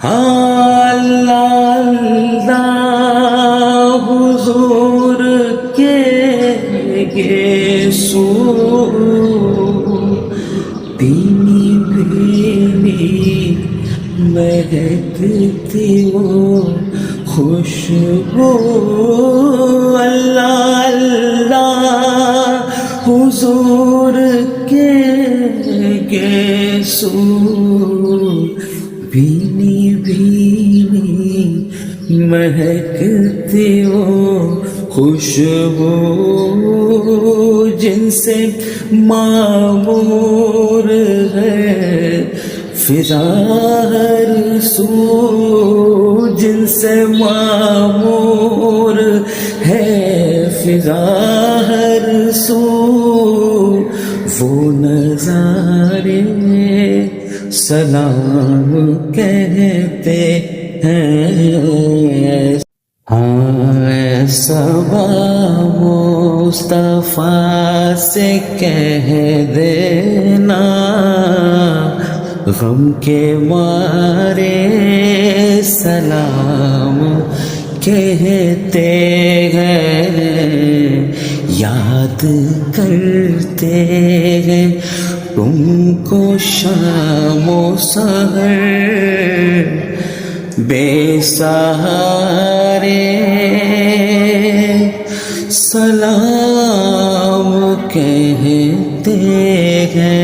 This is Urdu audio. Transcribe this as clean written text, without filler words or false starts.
اللہ اللہ حضور کے یہ سو بینی بینی مہکتی وہ خوشبو اللہ اللہ حضور کے یہ سو بینی بینی مہکتی وہ خوشبو جن سے معمور ہے فضا ہر سو جن سے معمور ہے فضا ہر سو وہ نظارے سلام کہتے ہیں صبا مصطفیٰ سے کہہ دینا غم کے مارے سلام کہتے ہیں یاد کرتے ہیں تم کو شام و سحر بے سہارے سلام کہتے ہیں